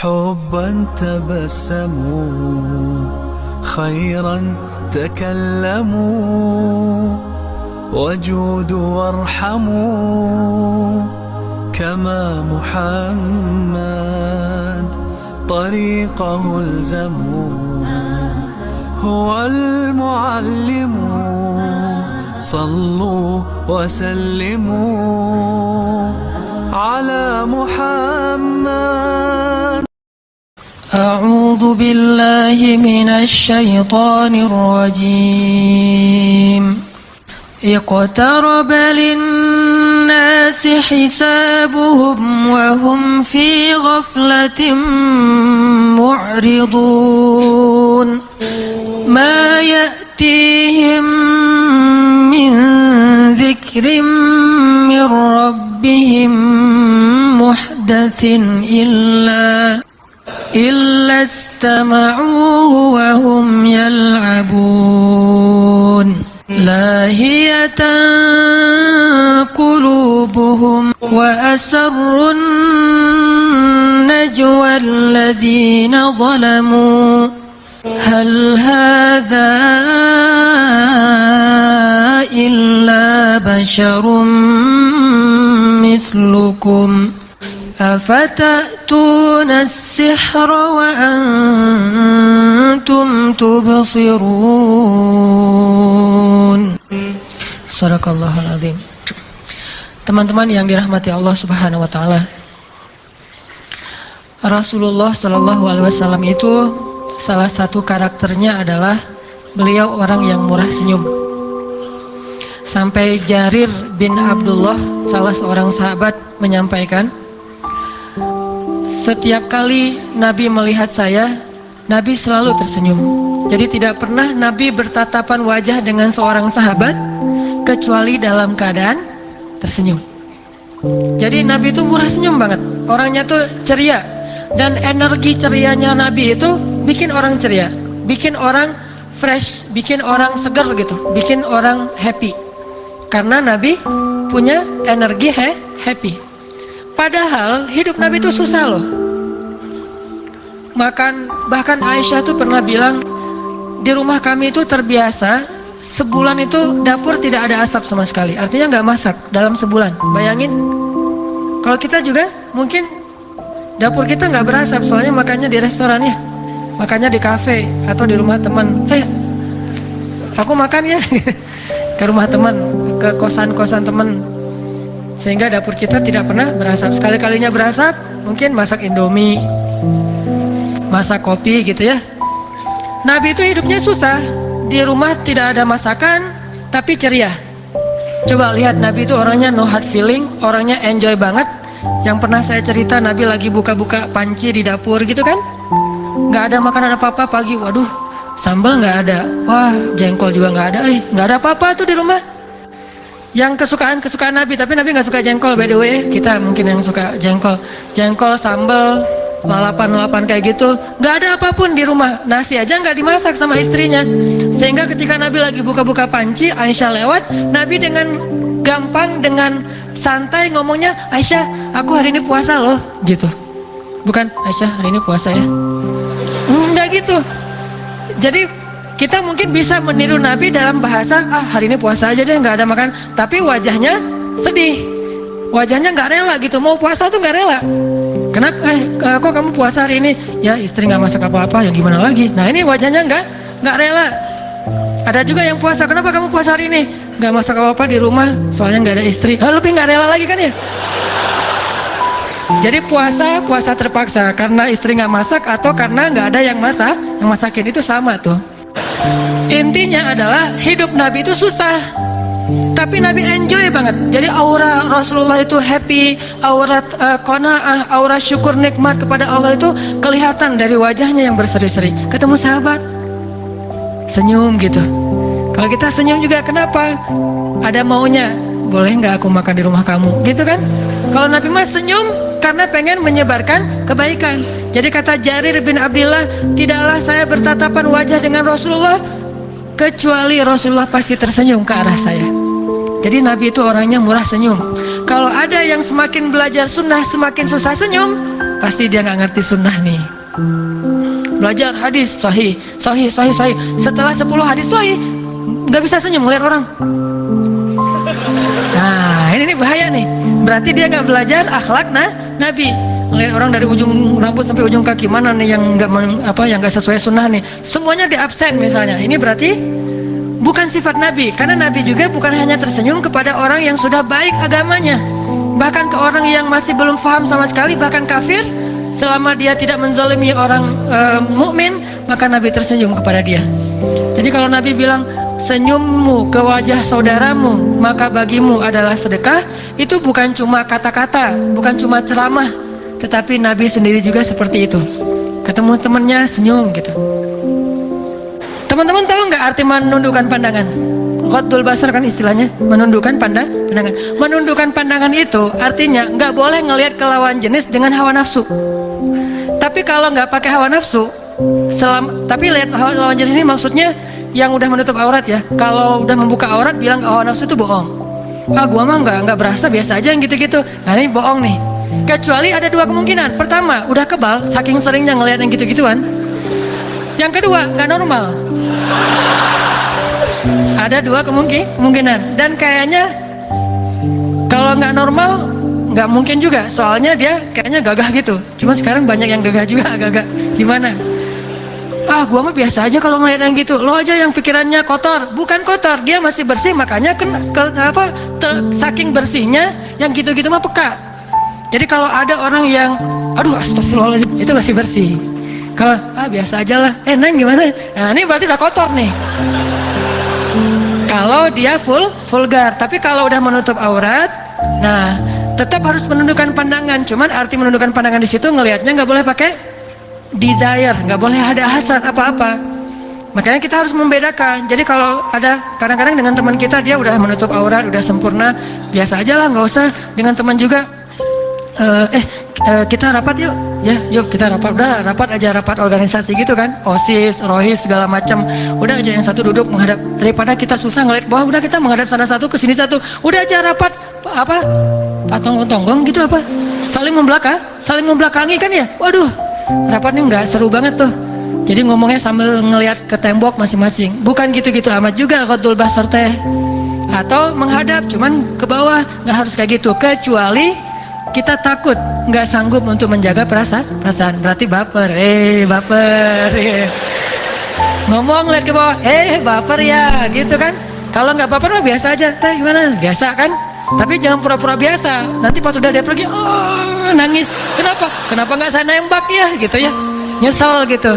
حبا تبسموا خيرا تكلموا وجودوا وارحموا كما محمد طريقه الزموا هو المعلم صلوا وسلموا على محمد. أعوذ بالله من الشيطان الرجيم. اقترب للناس حسابهم وهم في غفلة معرضون ما يأتيهم من ذكر من ربهم محدث إلا استمعوه وهم يلعبون لاهية قلوبهم وأسروا النجوى الذين ظلموا هل هذا إلا بشر مثلكم أفتأتون السحر وأنتم تبصرون. Sadaqallahul azim. Teman-teman yang dirahmati Allah Subhanahu wa taala. Rasulullah Shallallahu alaihi wasallam itu salah satu karakternya adalah beliau orang yang murah senyum. Sampai Jarir bin Abdullah, salah seorang sahabat, menyampaikan, setiap kali Nabi melihat saya, Nabi selalu tersenyum. Jadi tidak pernah Nabi bertatapan wajah dengan seorang sahabat kecuali dalam keadaan tersenyum. Jadi Nabi itu murah senyum banget. Orangnya tuh ceria. Dan energi cerianya Nabi itu bikin orang ceria, bikin orang fresh, bikin orang seger gitu, bikin orang happy. Karena Nabi punya energi happy. Padahal hidup Nabi itu susah loh. Bahkan Aisyah tuh pernah bilang, di rumah kami itu terbiasa sebulan itu dapur tidak ada asap sama sekali. Artinya nggak masak dalam sebulan. Bayangin, kalau kita juga mungkin dapur kita nggak berasap, soalnya makannya di restoran ya, makannya di kafe atau di rumah teman. Aku makan ya ke rumah teman, ke kosan-kosan teman, sehingga dapur kita tidak pernah berasap. Sekali-kalinya berasap mungkin masak Indomie, masak kopi gitu ya. Nabi itu hidupnya susah, di rumah tidak ada masakan tapi ceria. Coba lihat, Nabi itu orangnya no hard feeling, orangnya enjoy banget. Yang pernah saya cerita, Nabi lagi buka-buka panci di dapur gitu kan, nggak ada makanan apa-apa pagi, waduh sambal nggak ada, wah jengkol juga nggak ada, nggak ada apa-apa tuh di rumah. Yang kesukaan Nabi, tapi Nabi nggak suka jengkol by the way. Kita mungkin yang suka jengkol, sambal, lalapan kayak gitu. Nggak ada apapun di rumah, nasi aja nggak dimasak sama istrinya. Sehingga ketika Nabi lagi buka-buka panci, Aisyah lewat, Nabi dengan gampang, dengan santai ngomongnya, Aisyah, aku hari ini puasa loh, gitu. Bukan, Aisyah hari ini puasa ya, nggak gitu. Jadi kita mungkin bisa meniru Nabi dalam bahasa, hari ini puasa aja deh, nggak ada makan. Tapi wajahnya sedih, wajahnya nggak rela gitu, mau puasa tuh nggak rela. Kenapa? Kok kamu puasa hari ini? Ya istri nggak masak apa-apa, ya gimana lagi. Nah ini wajahnya nggak rela. Ada juga yang puasa, kenapa kamu puasa hari ini? Nggak masak apa-apa di rumah, soalnya nggak ada istri. Lebih nggak rela lagi kan ya? Jadi puasa terpaksa karena istri nggak masak atau karena nggak ada yang masakin, itu sama tuh. Intinya adalah hidup Nabi itu susah, tapi Nabi enjoy banget. Jadi aura Rasulullah itu happy, aura qanaah, aura syukur nikmat kepada Allah itu kelihatan dari wajahnya yang berseri-seri. Ketemu sahabat, senyum gitu. Kalau kita senyum juga kenapa? Ada maunya, boleh nggak aku makan di rumah kamu, gitu kan? Kalau Nabi mas senyum karena pengen menyebarkan kebaikan. Jadi kata Jarir bin Abdullah, tidaklah saya bertatapan wajah dengan Rasulullah kecuali Rasulullah pasti tersenyum ke arah saya. Jadi Nabi itu orangnya murah senyum. Kalau ada yang semakin belajar sunnah semakin susah senyum, pasti dia nggak ngerti sunnah nih. Belajar hadis sahih. Setelah 10 hadis sahih, nggak bisa senyum melihat orang. Nah, ini bahaya nih. Berarti dia nggak belajar akhlak Nabi. Melihat orang dari ujung rambut sampai ujung kaki, mana nih yang nggak sesuai sunnah nih. Semuanya di absen misalnya. Ini berarti bukan sifat Nabi. Karena Nabi juga bukan hanya tersenyum kepada orang yang sudah baik agamanya, bahkan ke orang yang masih belum paham sama sekali, bahkan kafir. Selama dia tidak menzalimi orang mukmin, maka Nabi tersenyum kepada dia. Jadi kalau Nabi bilang senyummu ke wajah saudaramu maka bagimu adalah sedekah, itu bukan cuma kata-kata, bukan cuma ceramah, tetapi Nabi sendiri juga seperti itu. Ketemu temannya senyum gitu. Teman-teman tahu nggak arti menundukkan pandangan? Ghaddul basar kan istilahnya, menundukkan pandangan. Menundukkan pandangan itu artinya nggak boleh ngelihat ke lawan jenis dengan hawa nafsu. Tapi kalau nggak pakai hawa nafsu, tapi lihat lawan jenis ini maksudnya yang udah menutup aurat ya. Kalau udah membuka aurat bilang hawa nafsu itu bohong. Gua mah nggak berasa, biasa aja yang gitu-gitu. Nah ini bohong nih. Kecuali ada 2 kemungkinan. Pertama, udah kebal saking seringnya ngelihat yang gitu-gituan. Yang kedua, nggak normal. Ada 2 kemungkinan. Dan kayaknya kalau nggak normal nggak mungkin juga, soalnya dia kayaknya gagah gitu. Cuma sekarang banyak yang gagah juga, agak-agak gimana. Gua mah biasa aja kalau ngeliat yang gitu. Lo aja yang pikirannya kotor. Bukan kotor, dia masih bersih, makanya saking bersihnya yang gitu-gitu mah peka. Jadi kalau ada orang yang aduh astagfirullahaladzim, itu masih bersih. Kalau biasa aja lah, Neng gimana? Nah ini berarti udah kotor nih. Kalau dia vulgar. Tapi kalau udah menutup aurat, nah tetap harus menundukkan pandangan. Cuman arti menundukkan pandangan di situ ngelihatnya nggak boleh pakai desire, nggak boleh ada hasrat apa-apa. Makanya kita harus membedakan. Jadi kalau ada kadang-kadang dengan teman kita dia udah menutup aurat, udah sempurna, biasa aja lah, nggak usah. Dengan teman juga, kita rapat yuk, ya, yuk kita rapat. Udah rapat aja, rapat organisasi gitu kan, OSIS, ROHIS segala macam. Udah aja yang satu duduk menghadap, daripada kita susah ngeliat bawah, udah kita menghadap sana satu ke sini satu. Udah aja rapat tonggong gitu apa? Saling membelakangi kan ya. Waduh, rapatnya nggak seru banget tuh. Jadi ngomongnya sambil ngelihat ke tembok masing-masing. Bukan gitu-gitu amat juga Ghaddul basar teh. Atau menghadap cuman ke bawah, nggak harus kayak gitu. Kecuali kita takut nggak sanggup untuk menjaga perasaan. Berarti baper, ngomong lihat ke bawah, baper ya, gitu kan. Kalau nggak baper mah biasa aja, teh gimana? Biasa kan? Tapi jangan pura-pura biasa. Nanti pas udah dia pergi, nangis. Kenapa nggak saya nembak ya, gitu ya? Nyesel gitu.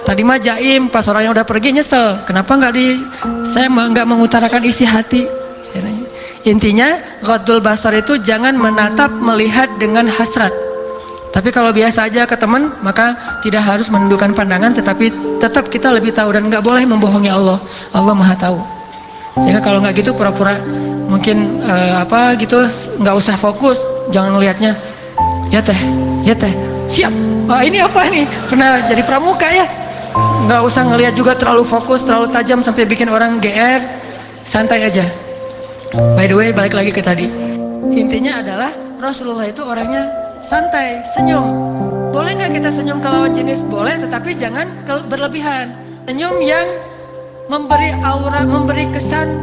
Tadi mah jaim, pas orangnya udah pergi nyesel. Kenapa saya nggak mengutarakan isi hati? Intinya Ghaddul basar itu jangan menatap, melihat dengan hasrat. Tapi kalau biasa aja ke teman, maka tidak harus menundukkan pandangan, tetapi tetap kita lebih tahu dan nggak boleh membohongi Allah. Allah Maha tahu. Sehingga kalau nggak gitu pura-pura mungkin gitu, nggak usah fokus, jangan melihatnya. Ya teh, siap. Ini apa nih? Pernah jadi pramuka ya? Nggak usah ngelihat juga terlalu fokus, terlalu tajam sampai bikin orang GR. Santai aja. By the way, balik lagi ke tadi. Intinya adalah Rasulullah itu orangnya santai, senyum. Boleh nggak kita senyum ke lawan jenis? Boleh, tetapi jangan berlebihan. Senyum yang memberi aura, memberi kesan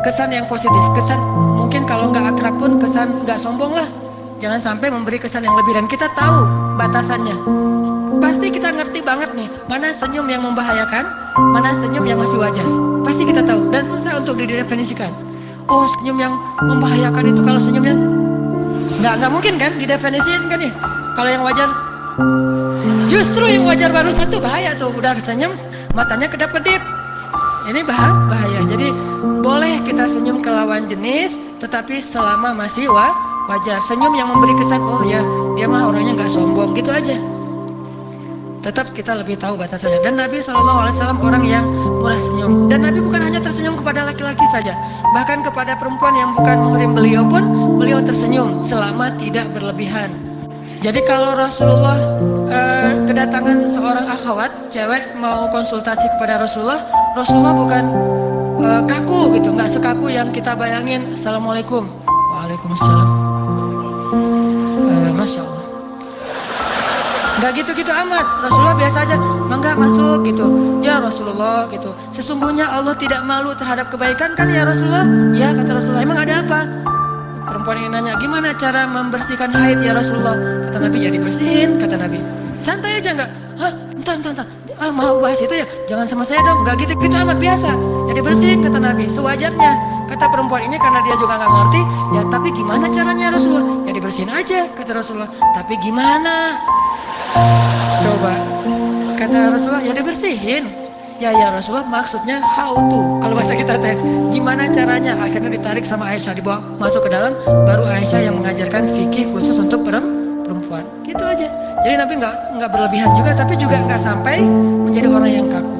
kesan yang positif. Kesan mungkin kalau nggak akrab pun kesan nggak sombong lah. Jangan sampai memberi kesan yang lebih, dan kita tahu batasannya. Pasti kita ngerti banget nih, mana senyum yang membahayakan, mana senyum yang masih wajar. Pasti kita tahu, dan susah untuk didefinisikan. Oh, senyum yang membahayakan itu kalau senyumnya nggak mungkin kan didefinisikan kan ya. Kalau yang wajar, justru yang wajar baru satu bahaya tuh. Udah senyum, matanya kedap-kedip. Ini bahaya. Jadi boleh kita senyum ke lawan jenis, tetapi selama masih wajar. Senyum yang memberi kesan, oh ya dia mah orangnya nggak sombong, gitu aja. Tetap kita lebih tahu batasannya. Dan Nabi SAW orang yang murah senyum. Dan Nabi bukan hanya tersenyum kepada laki-laki saja, bahkan kepada perempuan yang bukan muhrim beliau pun beliau tersenyum selama tidak berlebihan. Jadi kalau Rasulullah kedatangan seorang akhwat cewek mau konsultasi kepada Rasulullah bukan kaku gitu, nggak sekaku yang kita bayangin. Assalamualaikum, waalaikumsalam, masya Allah. Nggak gitu-gitu amat. Rasulullah biasa aja, mangga masuk gitu. Ya Rasulullah gitu. Sesungguhnya Allah tidak malu terhadap kebaikan kan ya Rasulullah? Ya kata Rasulullah. Emang ada apa? Perempuan ini nanya, gimana cara membersihkan haid ya Rasulullah? Kata Nabi, ya dibersihin, kata Nabi. Santai aja nggak? Hah? Entar. Mau bahas itu ya? Jangan sama saya dong. Nggak gitu-gitu amat, biasa. Ya dibersihin, kata Nabi. Sewajarnya. Kata perempuan ini karena dia juga nggak ngerti. Ya tapi gimana caranya Rasulullah? Ya dibersihin aja, kata Rasulullah. Tapi gimana? Coba, kata Rasulullah, ya dibersihin. Ya Rasulullah, maksudnya how to. Kalau bahasa kita teh, gimana caranya? Akhirnya ditarik sama Aisyah, dibawa masuk ke dalam. Baru Aisyah yang mengajarkan fikih khusus untuk perempuan. Gitu aja. Jadi Nabi nggak berlebihan juga, tapi juga nggak sampai menjadi orang yang kaku.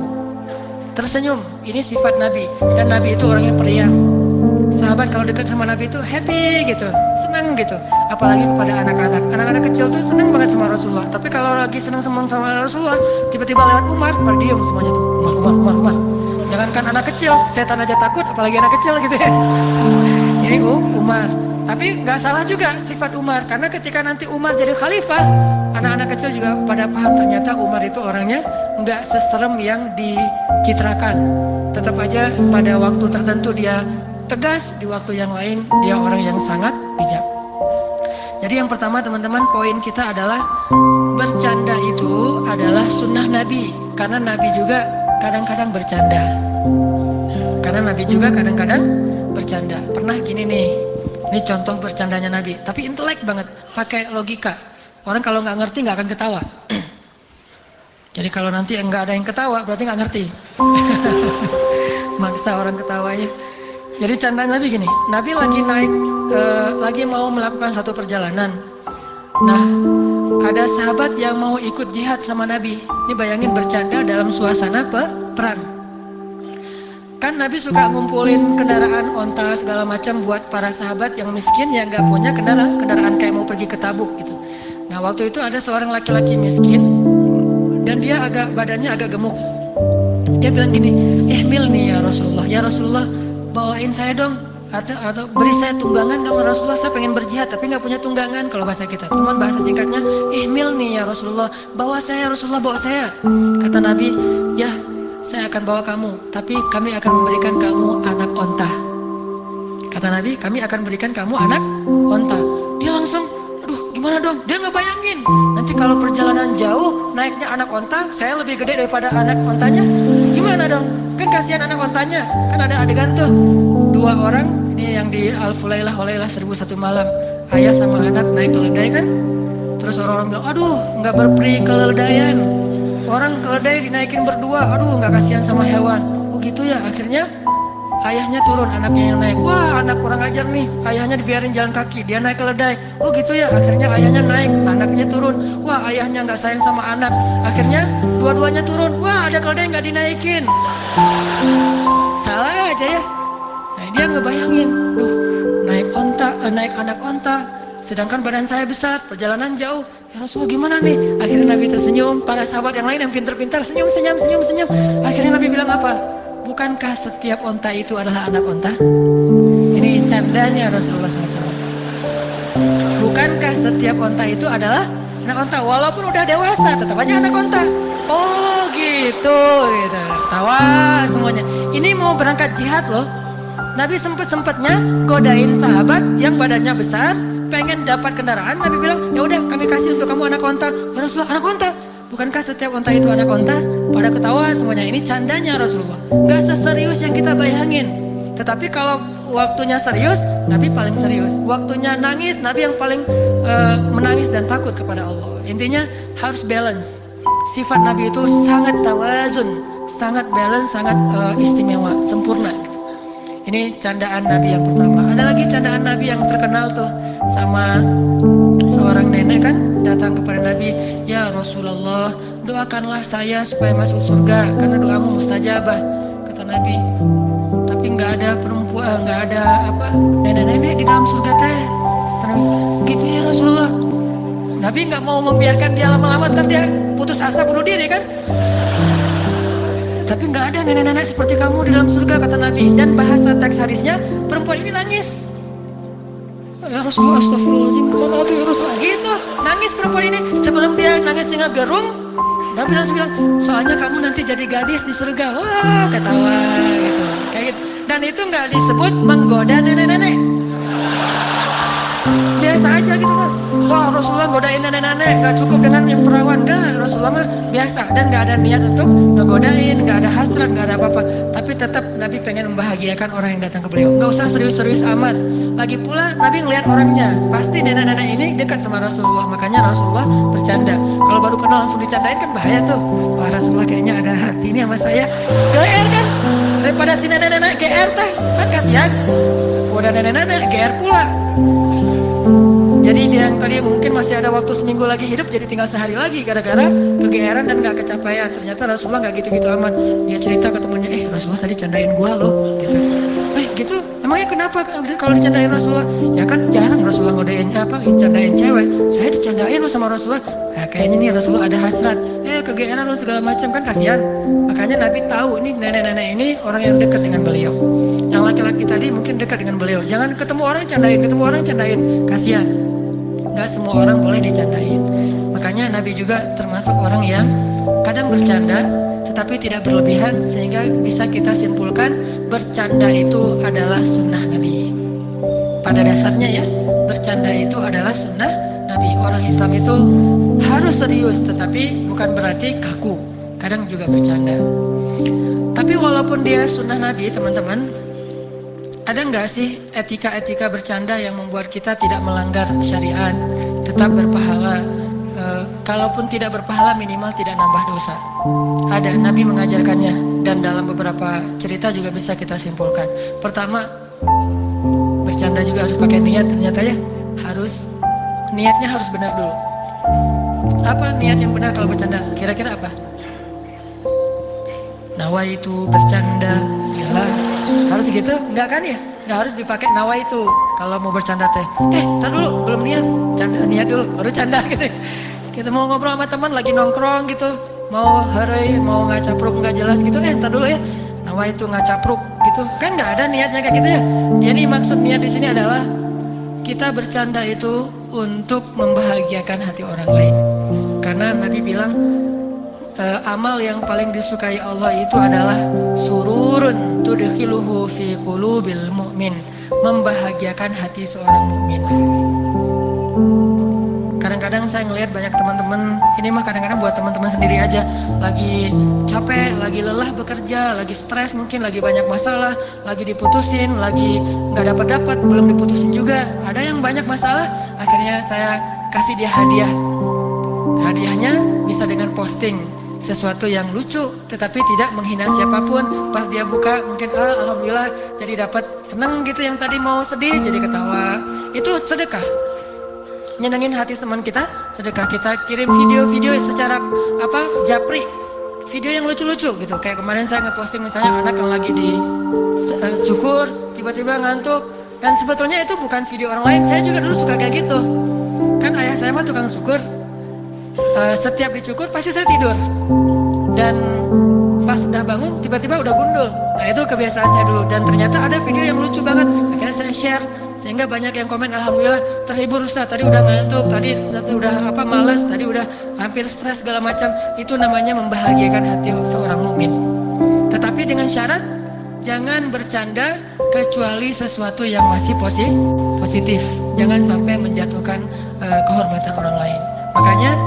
Tersenyum, ini sifat Nabi. Dan Nabi itu orang yang periang. Sahabat kalau dekat sama Nabi itu happy gitu, senang gitu. Apalagi kepada anak-anak. Anak-anak kecil tuh senang banget sama Rasulullah. Tapi kalau lagi senang sama Rasulullah, tiba-tiba lewat Umar, pada diem semuanya tuh. Umar. Jangankan anak kecil, setan aja takut, apalagi anak kecil gitu ya. Ini Umar. Tapi nggak salah juga sifat Umar, karena ketika nanti Umar jadi khalifah, anak-anak kecil juga pada paham ternyata Umar itu orangnya nggak seserem yang dicitrakan. Tetap aja pada waktu tertentu dia tegas, di waktu yang lain dia orang yang sangat bijak. Jadi yang pertama teman-teman, poin kita adalah bercanda itu adalah sunnah Nabi. Karena Nabi juga kadang-kadang bercanda. Pernah gini nih, ini contoh bercandanya Nabi. Tapi intelek banget, pakai logika. Orang kalau nggak ngerti nggak akan ketawa. Jadi kalau nanti nggak ada yang ketawa berarti nggak ngerti. Maksa orang ketawanya. Jadi canda Nabi gini, Nabi lagi naik, lagi mau melakukan satu perjalanan. Nah, ada sahabat yang mau ikut jihad sama Nabi. Ini bayangin bercanda dalam suasana perang. Kan Nabi suka ngumpulin kendaraan, onta, segala macam buat para sahabat yang miskin yang gak punya kendaraan kayak mau pergi ke Tabuk gitu. Nah waktu itu ada seorang laki-laki miskin dan dia badannya agak gemuk. Dia bilang gini, ihmil nih ya Rasulullah, bawain saya dong, atau beri saya tunggangan dong Rasulullah, saya pengen berjihad tapi nggak punya tunggangan kalau bahasa kita. Cuman bahasa singkatnya, ihmil nih ya Rasulullah, bawa saya Rasulullah, bawa saya. Kata Nabi, ya saya akan bawa kamu, tapi kami akan memberikan kamu anak onta. Kata Nabi, kami akan berikan kamu anak onta. Dia langsung, aduh gimana dong, dia nggak bayangin nanti kalau perjalanan jauh naiknya anak onta, saya lebih gede daripada anak ontanya, gimana dong? Kan kasihan anak ontanya. Kan ada adegan tuh, dua orang, ini yang di Al-Fulailah 1001 malam, ayah sama anak naik keledai kan. Terus orang-orang bilang, aduh nggak berperi keledaian, orang keledai dinaikin berdua, aduh nggak kasihan sama hewan. Oh gitu ya. Akhirnya ayahnya turun, anaknya yang naik. Wah anak kurang ajar nih, ayahnya dibiarin jalan kaki, dia naik keledai. Oh gitu ya. Akhirnya ayahnya naik, anaknya turun. Wah ayahnya nggak sayang sama anak. Akhirnya dua-duanya turun. Wah ada keledai nggak dinaikin. Salah aja ya. Nah dia ngebayangin, duh naik anak onta, sedangkan badan saya besar, perjalanan jauh. Ya Rasulullah gimana nih? Akhirnya Nabi tersenyum. Para sahabat yang lain yang pintar-pintar senyum. Akhirnya Nabi bilang apa? Bukankah setiap onta itu adalah anak onta? Ini candanya Rasulullah SAW. Bukankah setiap onta itu adalah anak onta? Walaupun udah dewasa, tetap aja anak onta. Oh gitu. Tawa semuanya. Ini mau berangkat jihad loh. Nabi sempet-sempetnya godain sahabat yang badannya besar, pengen dapat kendaraan. Nabi bilang, ya udah kami kasih untuk kamu anak onta. Ya Rasulullah, anak onta? Bukankah setiap onta itu anak onta? Pada ketawa semuanya. Ini candanya Rasulullah. Gak seserius yang kita bayangin. Tetapi kalau waktunya serius, Nabi paling serius. Waktunya nangis, Nabi yang paling menangis dan takut kepada Allah. Intinya harus balance. Sifat Nabi itu sangat tawazun, sangat balance, sangat istimewa, sempurna gitu. Ini candaan Nabi yang pertama. Ada lagi candaan Nabi yang terkenal tuh, sama seorang nenek kan datang kepada Nabi, ya Rasulullah, doakanlah saya supaya masuk surga karena doamu mustajabah. Kata Nabi, tapi nggak ada perempuan, nggak ada nenek-nenek di dalam surga teh. Kata Nabi, gitu ya Rasulullah. Nabi nggak mau membiarkan dia lama-lama, ntar dia putus asa bunuh diri kan. Tapi nggak ada nenek-nenek seperti kamu di dalam surga, kata Nabi. Dan bahasa teks hadisnya, perempuan ini nangis. Ya Rasulullah, astagfirullahaladzim, kemana tuh ya Rasulullah? Gitu, nangis perempuan ini. Sebelum dia nangis hingga gerung, Nabi langsung bilang, soalnya kamu nanti jadi gadis di surga. Wah, ketawa gitu, kayak gitu. Dan itu nggak disebut menggoda nenek-nenek. Biasa aja gitu kan. Wah, Rasulullah godain nenek-nenek, gak cukup dengan yang perawan. Enggak, Rasulullah mah biasa. Dan gak ada niat untuk ngegodain, gak ada hasrat, gak ada apa-apa. Tapi tetap Nabi pengen membahagiakan orang yang datang ke beliau. Gak usah serius-serius amat. Lagi pula Nabi ngelihat orangnya, pasti nenek-nenek ini dekat sama Rasulullah. Makanya Rasulullah bercanda. Kalau baru kenal langsung dicandain kan bahaya tuh. Wah, Rasulullah kayaknya ada hati ini sama saya. GR kan? Daripada si nenek-nenek GR teh, kan kasihan. Udah nenek-nenek GR pula. Jadi dia yang tadi mungkin masih ada waktu seminggu lagi hidup, jadi tinggal sehari lagi gara-gara kegeeran dan gak kecapaian. Ternyata Rasulullah gak gitu-gitu amat. Dia cerita ke temennya, Rasulullah tadi candain gua loh gitu. Gitu, emangnya kenapa kalau dicandain Rasulullah? Ya kan jarang Rasulullah ngodain candain cewek. Saya dicandain loh sama Rasulullah. Kayaknya nih Rasulullah ada hasrat. Kegeeran loh segala macam, kan kasihan. Makanya Nabi tahu ini nenek-nenek ini orang yang dekat dengan beliau. Yang laki-laki tadi mungkin dekat dengan beliau. Jangan ketemu orang candain, kasihan. Gak semua orang boleh dicandain. Makanya Nabi juga termasuk orang yang kadang bercanda tetapi tidak berlebihan, sehingga bisa kita simpulkan bercanda itu adalah sunnah Nabi. Pada dasarnya ya, bercanda itu adalah sunnah Nabi. Orang Islam itu harus serius, tetapi bukan berarti kaku. Kadang juga bercanda. Tapi walaupun dia sunnah Nabi, teman-teman, ada nggak sih etika-etika bercanda yang membuat kita tidak melanggar syariat, tetap berpahala? Kalaupun tidak berpahala, minimal tidak nambah dosa. Ada, Nabi mengajarkannya, dan dalam beberapa cerita juga bisa kita simpulkan. Pertama, bercanda juga harus pakai niat. Ternyata ya, niatnya harus benar dulu. Apa niat yang benar kalau bercanda? Kira-kira apa? Nawaitu bercanda, ya harus gitu? Enggak kan ya? Enggak harus dipakai nawaitu kalau mau bercanda teh. Tar dulu, belum niat. Niat dulu, baru canda gitu. Kita mau ngobrol sama teman lagi nongkrong gitu, mau hari, mau ngacapruk nggak jelas gitu. Tar dulu ya. Nawaitu ngacapruk gitu. Kan nggak ada niatnya kayak gitu ya. Jadi maksud niat di sini adalah kita bercanda itu untuk membahagiakan hati orang lain. Karena Nabi bilang amal yang paling disukai Allah itu adalah sururun tudkhiluhu fi qulubil mu'min, membahagiakan hati seorang mukmin. Kadang-kadang saya ngelihat banyak teman-teman, ini mah kadang-kadang buat teman-teman sendiri aja, lagi capek, lagi lelah bekerja, lagi stres, mungkin lagi banyak masalah, lagi diputusin, lagi nggak dapat, belum diputusin juga, ada yang banyak masalah, akhirnya saya kasih dia hadiah. Hadiahnya bisa dengan posting sesuatu yang lucu tetapi tidak menghina siapapun. Pas dia buka mungkin alhamdulillah jadi dapat seneng gitu, yang tadi mau sedih jadi ketawa. Itu sedekah, nyenengin hati teman kita. Sedekah, kita kirim video-video secara japri, video yang lucu-lucu gitu. Kayak kemarin saya ngeposting misalnya anak yang lagi cukur tiba-tiba ngantuk, dan sebetulnya itu bukan video orang lain. Saya juga dulu suka kayak gitu kan, ayah saya mah tukang syukur. Setiap dicukur pasti saya tidur, dan pas udah bangun tiba-tiba udah gundul. Nah itu kebiasaan saya dulu, dan ternyata ada video yang lucu banget. Akhirnya saya share, sehingga banyak yang komen, alhamdulillah terhibur Ustaz, tadi udah ngantuk, tadi udah malas, tadi udah hampir stres segala macam. Itu namanya membahagiakan hati seorang mukmin. Tetapi dengan syarat jangan bercanda kecuali sesuatu yang masih positif. Jangan sampai menjatuhkan kehormatan orang lain. Makanya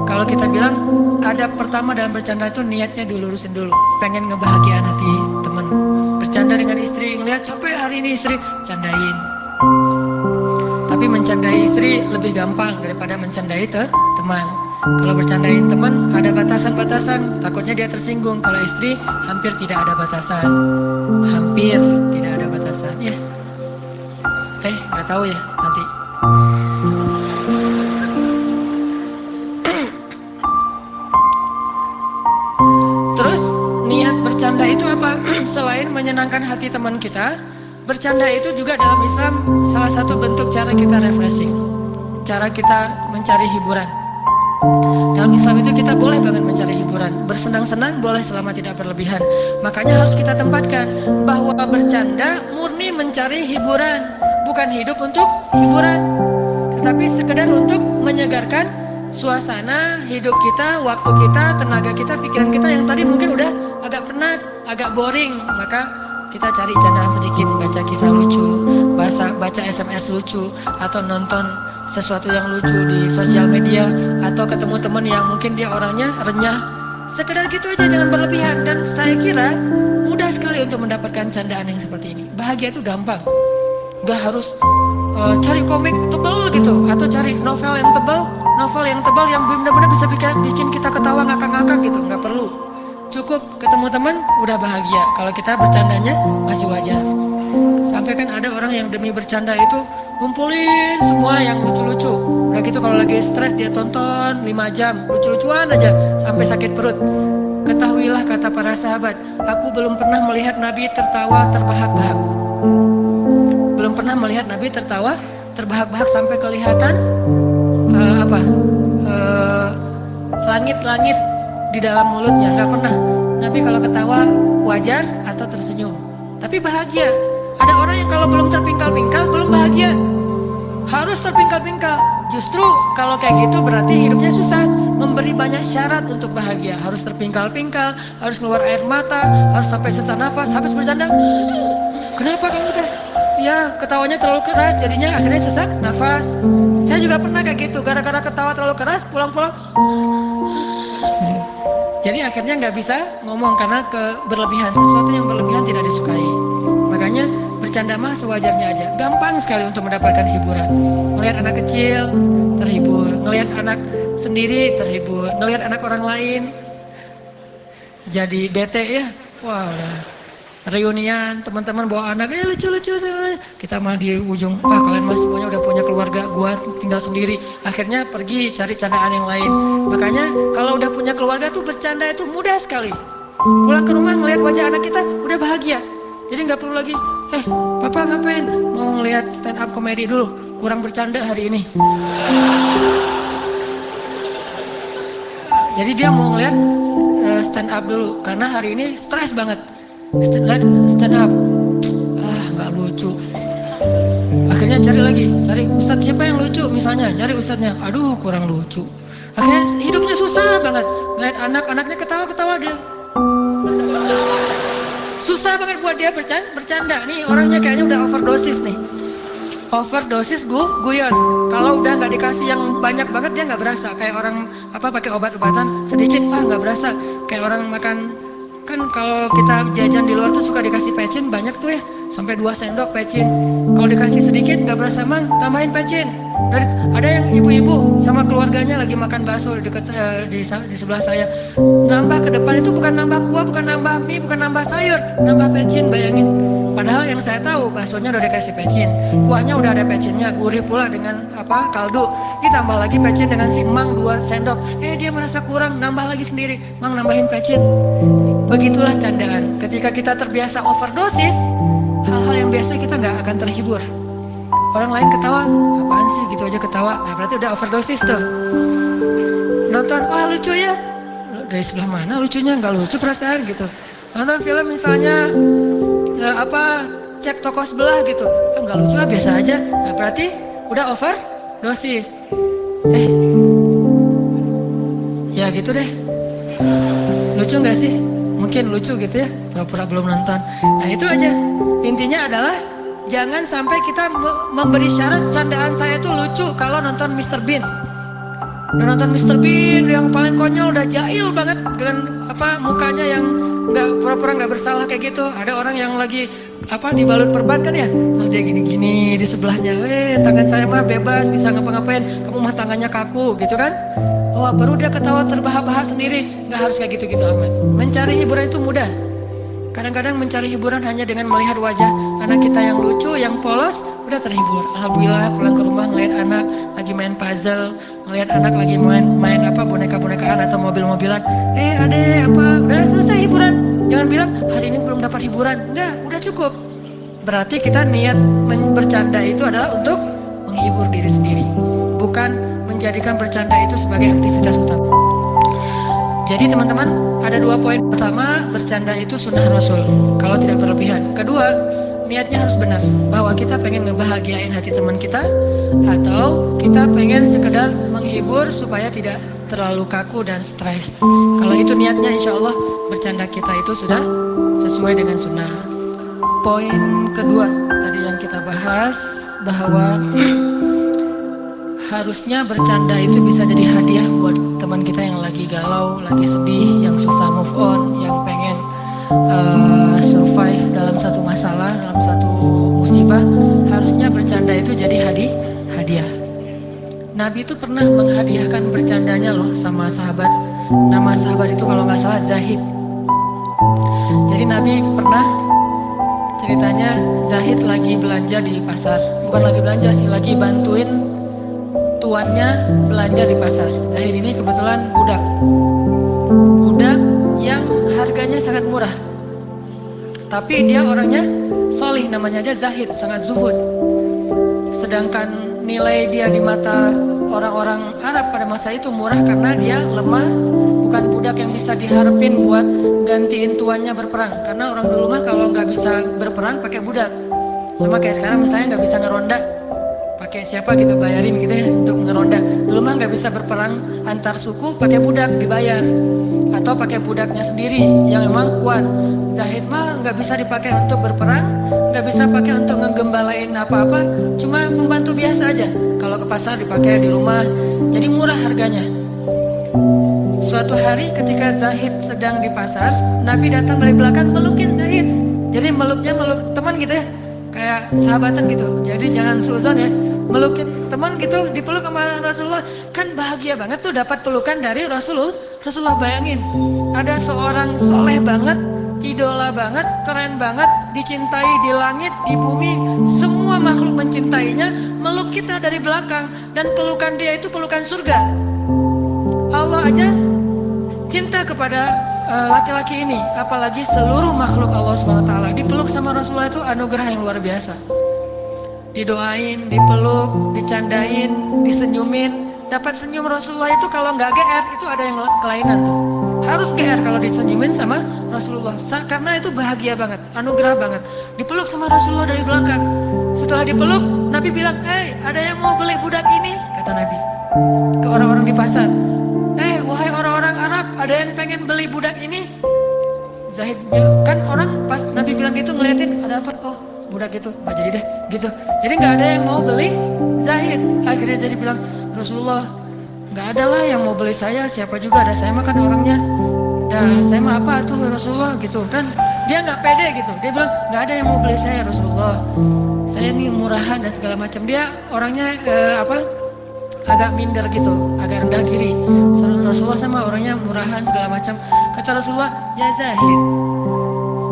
kalau kita bilang ada pertama dalam bercanda itu niatnya dilurusin dulu, pengen ngebahagiaan hati temen. Bercanda dengan istri, ngeliat capek hari ini istri, candain. Tapi mencandai istri lebih gampang daripada mencandai teman. Kalau bercandain teman ada batasan-batasan, takutnya dia tersinggung. Kalau istri hampir tidak ada batasan, hampir tidak ada batasan ya. Nggak tahu ya nanti. Terus niat bercanda itu apa? Selain menyenangkan hati teman kita, bercanda itu juga dalam Islam salah satu bentuk cara kita refreshing, cara kita mencari hiburan. Dalam Islam itu kita boleh banget mencari hiburan. Bersenang-senang boleh selama tidak berlebihan. Makanya harus kita tempatkan bahwa bercanda murni mencari hiburan, bukan hidup untuk hiburan, tetapi sekedar untuk menyegarkan suasana hidup kita, waktu kita, tenaga kita, pikiran kita yang tadi mungkin udah agak penat, agak boring. Maka kita cari candaan sedikit, baca kisah lucu, baca SMS lucu, atau nonton sesuatu yang lucu di sosial media, atau ketemu teman yang mungkin dia orangnya renyah. Sekedar gitu aja, jangan berlebihan. Dan saya kira mudah sekali untuk mendapatkan candaan yang seperti ini. Bahagia itu gampang, gak harus cari komik tebal gitu, atau cari novel yang tebal yang benar-benar bisa bikin kita ketawa ngakak-ngakak gitu. Gak perlu, cukup ketemu teman udah bahagia kalau kita bercandanya masih wajar. Sampai kan ada orang yang demi bercanda itu ngumpulin semua yang lucu-lucu. Udah gitu kalau lagi stres dia tonton 5 jam lucu-lucuan aja sampai sakit perut. Ketahuilah, kata para sahabat, aku belum pernah melihat Nabi tertawa terbahak-bahak. Belum pernah melihat Nabi tertawa terbahak-bahak sampai kelihatan langit-langit di dalam mulutnya. Nggak pernah. Nabi kalau ketawa wajar atau tersenyum, tapi bahagia. Ada orang yang kalau belum terpingkal-pingkal belum bahagia, harus terpingkal-pingkal. Justru kalau kayak gitu berarti hidupnya susah. Memberi banyak syarat untuk bahagia, harus terpingkal-pingkal, harus keluar air mata, harus sampai sesak nafas, habis bercanda. Kenapa kamu teh? Ya ketawanya terlalu keras, jadinya akhirnya sesak nafas. Saya juga pernah kayak gitu, gara-gara ketawa terlalu keras, pulang-pulang. Jadi akhirnya nggak bisa ngomong karena berlebihan. Sesuatu yang berlebihan tidak disukai. Makanya bercanda mah sewajarnya aja. Gampang sekali untuk mendapatkan hiburan. Ngelihat anak kecil terhibur, ngelihat anak sendiri terhibur, ngelihat anak orang lain jadi bete ya. Wah udah reunian teman-teman bawa anak, lucu-lucu. Kita malah di ujung, kalian mas semuanya udah punya keluarga, gua tinggal sendiri. Akhirnya pergi cari candaan yang lain. Makanya kalau udah punya keluarga tuh bercanda itu mudah sekali. Pulang ke rumah ngelihat wajah anak kita udah bahagia. Jadi nggak perlu lagi, papa ngapain? Mau ngelihat stand up komedi dulu, kurang bercanda hari ini. Jadi dia mau ngelihat stand up dulu karena hari ini stres banget. Stand up, nggak lucu. Akhirnya cari ustadz siapa yang lucu, misalnya cari ustadznya, aduh kurang lucu. Akhirnya hidupnya susah banget. Ngeliat anak-anaknya ketawa-ketawa dia. Susah banget buat dia bercanda. Nih orangnya kayaknya udah overdosis nih. Overdosis guyon. Kalau udah nggak dikasih yang banyak banget dia nggak berasa. Kayak orang pakai obat-obatan sedikit, nggak berasa. Kayak orang makan. Kan kalau kita jajan di luar tuh suka dikasih pecin banyak tuh ya, sampai 2 sendok pecin. Kalau dikasih sedikit nggak berasa, mang tambahin pecin. Dan ada yang ibu-ibu sama keluarganya lagi makan bakso di dekat di sebelah saya. Nambah ke depan itu bukan nambah kuah, bukan nambah mie, bukan nambah sayur, nambah pecin, bayangin. Padahal yang saya tahu baksonya udah dikasih pecin, kuahnya udah ada pecinnya, gurih pula dengan kaldu. Ditambah lagi pecin dengan si mang 2 sendok. Dia merasa kurang, nambah lagi sendiri, mang nambahin pecin. Begitulah candaan. Ketika kita terbiasa overdosis, hal-hal yang biasa kita nggak akan terhibur. Orang lain ketawa, apaan sih gitu aja ketawa. Nah berarti udah overdosis tuh. Nonton, lucu ya. Dari sebelah mana lucunya? Nggak lucu perasaan gitu. Nonton film misalnya cek toko sebelah gitu, nggak lucu biasa aja. Nah berarti udah overdosis. Ya gitu deh. Lucu nggak sih? Mungkin lucu gitu ya, pura-pura belum nonton. Nah itu aja. Intinya adalah jangan sampai kita memberi syarat candaan saya itu lucu kalau nonton Mr. Bean. Udah nonton Mr. Bean yang paling konyol, udah jahil banget dengan mukanya yang nggak pura-pura nggak bersalah kayak gitu. Ada orang yang lagi dibalut perban kan ya, terus dia gini-gini di sebelahnya, tangan saya mah bebas bisa ngapa-ngapain, kamu mah tangannya kaku gitu kan. Baru dia ketawa terbahak-bahak sendiri. Nggak harus kayak gitu-gitu amat. Mencari hiburan itu mudah. Kadang-kadang mencari hiburan hanya dengan melihat wajah anak kita yang lucu, yang polos, udah terhibur. Alhamdulillah pulang ke rumah ngeliat anak lagi main puzzle, ngeliat anak lagi main boneka-bonekaan atau mobil-mobilan. Adek udah selesai hiburan. Jangan bilang hari ini belum dapat hiburan. Enggak, udah cukup. Berarti kita niat bercanda itu adalah untuk menghibur diri sendiri, bukan menjadikan bercanda itu sebagai aktivitas utama. Jadi teman-teman, ada 2 poin. Pertama, bercanda itu sunnah Rasul, kalau tidak berlebihan. Kedua, niatnya harus benar, bahwa kita pengen ngebahagiain hati teman kita, atau kita pengen sekedar menghibur supaya tidak terlalu kaku dan stres. Kalau itu niatnya, insya Allah bercanda kita itu sudah sesuai dengan sunnah. Poin kedua tadi yang kita bahas, bahwa harusnya bercanda itu bisa jadi hadiah buat teman kita yang lagi galau, lagi sedih, yang susah move on, yang pengen survive dalam satu masalah, dalam satu musibah. Harusnya bercanda itu jadi hadiah. Nabi itu pernah menghadiahkan bercandanya loh sama sahabat. Nama sahabat itu kalau nggak salah Zahid. Jadi Nabi pernah, ceritanya Zahid lagi belanja di pasar. Bukan lagi belanja sih, lagi bantuin tuannya belanja di pasar. Zahid ini kebetulan budak yang harganya sangat murah. Tapi dia orangnya solih, namanya aja Zahid, sangat zuhud. Sedangkan nilai dia di mata orang-orang Arab pada masa itu murah karena dia lemah, bukan budak yang bisa diharapin buat gantiin tuannya berperang. Karena orang dulu mah kalau nggak bisa berperang pakai budak. Sama kayak sekarang misalnya nggak bisa ngeronda, pakai siapa gitu, bayarin gitu ya untuk ngeronda. Dulu mah nggak bisa berperang antar suku, pakai budak dibayar, atau pakai budaknya sendiri yang memang kuat. Zahid mah nggak bisa dipakai untuk berperang, nggak bisa pakai untuk ngegembalain apa-apa, cuma pembantu biasa aja. Kalau ke pasar dipakai di rumah, jadi murah harganya. Suatu hari ketika Zahid sedang di pasar, Nabi datang dari belakang melukin Zahid. Jadi meluknya meluk teman gitu ya, kayak sahabatan gitu. Jadi jangan suuzon ya, melukin teman gitu, dipeluk sama Rasulullah. Kan bahagia banget tuh dapat pelukan dari Rasulullah. Bayangin, ada seorang soleh banget, idola banget, keren banget, dicintai di langit, di bumi, semua makhluk mencintainya, meluk kita dari belakang, dan pelukan dia itu pelukan surga. Allah aja cinta kepada laki-laki ini, apalagi seluruh makhluk Allah SWT. Dipeluk sama Rasulullah itu anugerah yang luar biasa. Didoain, dipeluk, dicandain, disenyumin. Dapat senyum Rasulullah itu kalau nggak GR itu ada yang kelainan tuh. Harus GR kalau disenyumin sama Rasulullah, karena itu bahagia banget, anugerah banget. Dipeluk sama Rasulullah dari belakang. Setelah dipeluk, Nabi bilang, ada yang mau beli budak ini? Kata Nabi ke orang-orang di pasar. Wahai orang-orang Arab, ada yang pengen beli budak ini? Zahid bilang, kan orang pas Nabi bilang gitu ngeliatin, ada apa? Oh, budak itu, nggak jadi deh, gitu. Jadi nggak ada yang mau beli Zahid. Akhirnya jadi bilang, Rasulullah, nggak ada lah yang mau beli saya, siapa juga ada, saya makan orangnya. Dah, saya mah apa tuh Rasulullah gitu kan? Dia nggak pede gitu. Dia bilang nggak ada yang mau beli saya Rasulullah. Saya ini murahan dan segala macam. Dia orangnya agak minder gitu, agak rendah diri. Rasulullah sama orangnya murahan segala macam. Kata Rasulullah, ya Zahid,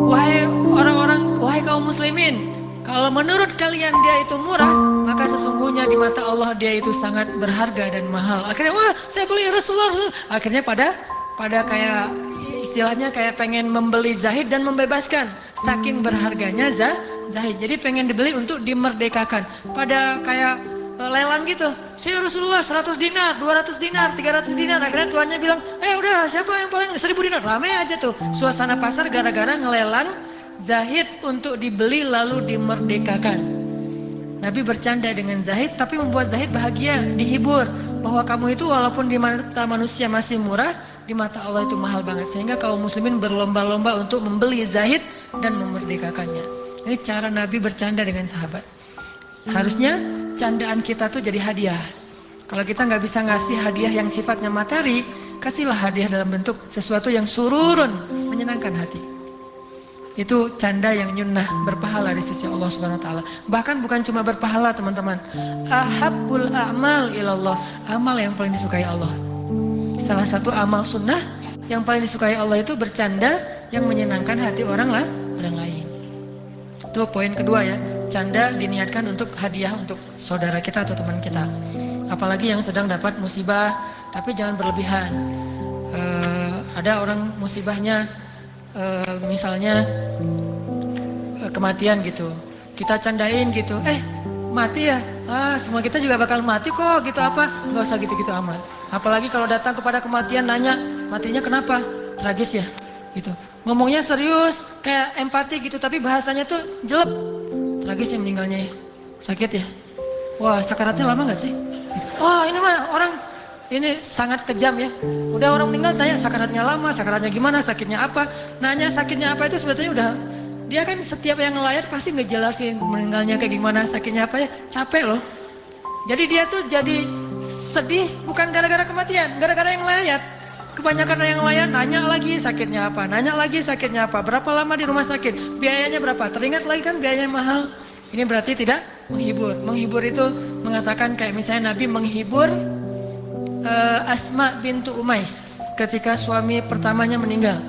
wahai orang-orang, wahai kaum muslimin, kalau menurut kalian dia itu murah, maka sesungguhnya di mata Allah dia itu sangat berharga dan mahal. Akhirnya, wah saya beli Rasulullah. Akhirnya pada kayak istilahnya kayak pengen membeli Zahid dan membebaskan. Saking berharganya Zahid. Jadi pengen dibeli untuk dimerdekakan. Pada kayak lelang gitu. Saya Rasulullah 100 dinar, 200 dinar, 300 dinar. Akhirnya tuannya bilang, udah siapa yang paling 1000 dinar. Ramai aja tuh suasana pasar gara-gara ngelelang Zahid untuk dibeli lalu dimerdekakan. Nabi bercanda dengan Zahid tapi membuat Zahid bahagia, dihibur. Bahwa kamu itu walaupun di mata manusia masih murah, di mata Allah itu mahal banget. Sehingga kaum muslimin berlomba-lomba untuk membeli Zahid dan memerdekakannya. Ini cara Nabi bercanda dengan sahabat. Harusnya candaan kita tuh jadi hadiah. Kalau kita nggak bisa ngasih hadiah yang sifatnya materi, kasihlah hadiah dalam bentuk sesuatu yang sururun, menyenangkan hati. Itu canda yang nyunnah, berpahala di sisi Allah Subhanahu Wa Taala. Bahkan bukan cuma berpahala teman-teman. Ahabbul a'mal ilallah, amal yang paling disukai Allah. Salah satu amal sunnah yang paling disukai Allah itu bercanda yang menyenangkan hati orang lain. Itu poin kedua ya. Canda diniatkan untuk hadiah untuk saudara kita atau teman kita. Apalagi yang sedang dapat musibah, tapi jangan berlebihan. Ada orang musibahnya misalnya kematian gitu. Kita candain gitu, mati ya, semua kita juga bakal mati kok, gitu apa? Nggak usah gitu-gitu amat. Apalagi kalau datang kepada kematian nanya, matinya kenapa? Tragis ya, gitu. Ngomongnya serius, kayak empati gitu, tapi bahasanya tuh jelek. Tragis ya meninggalnya ya, sakit ya. Wah, sakaratnya lama nggak sih? Wah, ini mah orang ini sangat kejam ya. Udah orang meninggal tanya sakaratnya lama, sakaratnya gimana, sakitnya apa? Nanya sakitnya apa itu sebetulnya udah, dia kan setiap yang ngelayat pasti ngejelasin meninggalnya kayak gimana, sakitnya apa ya, capek loh. Jadi dia tuh jadi sedih bukan gara-gara kematian, gara-gara yang layat. Kebanyakan yang layat nanya lagi sakitnya apa, nanya lagi sakitnya apa, berapa lama di rumah sakit, biayanya berapa, teringat lagi kan biayanya mahal. Ini berarti tidak menghibur. Menghibur itu mengatakan kayak misalnya Nabi menghibur Asma bintu Umais ketika suami pertamanya meninggal.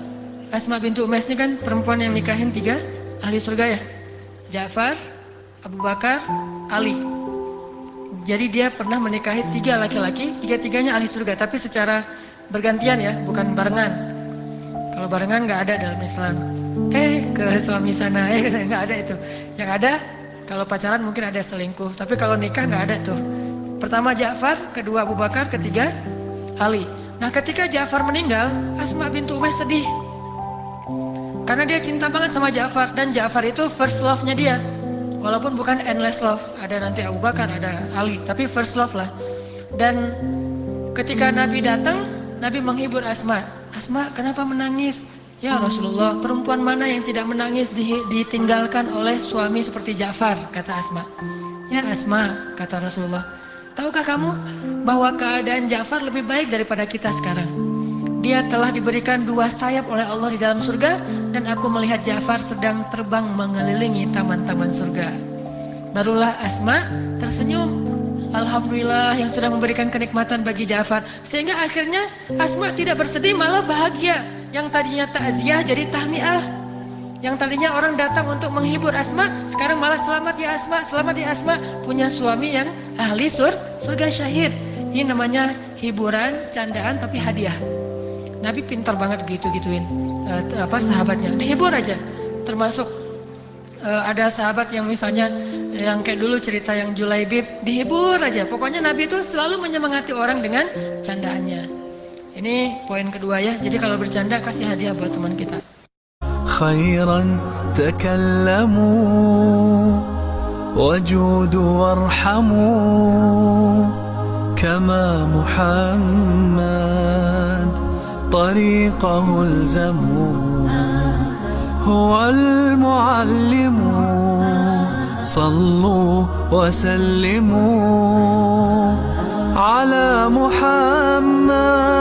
Asma bintu Umais ini kan perempuan yang nikahin 3 ahli surga ya, Ja'far, Abu Bakar, Ali. Jadi dia pernah menikahi 3 laki-laki, 3-tiganya ahli surga, tapi secara bergantian ya, bukan barengan. Kalau barengan nggak ada dalam Islam. Ke suami sana, nggak ada itu. Yang ada kalau pacaran mungkin ada selingkuh, tapi kalau nikah nggak ada tuh. Pertama Ja'far, kedua Abu Bakar, ketiga Ali. Nah ketika Ja'far meninggal, Asma bintu Umais sedih. Karena dia cinta banget sama Ja'far, dan Ja'far itu first love-nya dia. Walaupun bukan endless love, ada nanti Abu Bakar, ada Ali, tapi first love lah. Dan ketika Nabi datang, Nabi menghibur Asma. Asma, kenapa menangis? Ya Rasulullah, perempuan mana yang tidak menangis ditinggalkan oleh suami seperti Ja'far, kata Asma. Ya Asma, kata Rasulullah, tahukah kamu bahwa keadaan Ja'far lebih baik daripada kita sekarang? Dia telah diberikan 2 sayap oleh Allah di dalam surga, dan aku melihat Ja'far sedang terbang mengelilingi taman-taman surga. Barulah Asma tersenyum. Alhamdulillah yang sudah memberikan kenikmatan bagi Ja'far. Sehingga akhirnya Asma tidak bersedih, malah bahagia. Yang tadinya takziah jadi tahniah. Yang tadinya orang datang untuk menghibur Asma, sekarang malah selamat ya Asma, selamat ya Asma, punya suami yang ahli surga syahid. Ini namanya hiburan, candaan tapi hadiah. Nabi pintar banget gitu-gituin sahabatnya, dihibur aja. Termasuk ada sahabat yang misalnya yang kayak dulu cerita yang Julaibib, dihibur aja. Pokoknya Nabi itu selalu menyemangati orang dengan candaannya. Ini poin kedua ya. Jadi kalau bercanda kasih hadiah buat teman kita. خيرا تكلموا وجودوا وارحموا كما محمد طريقه الزموا هو المعلم صلوا وسلموا على محمد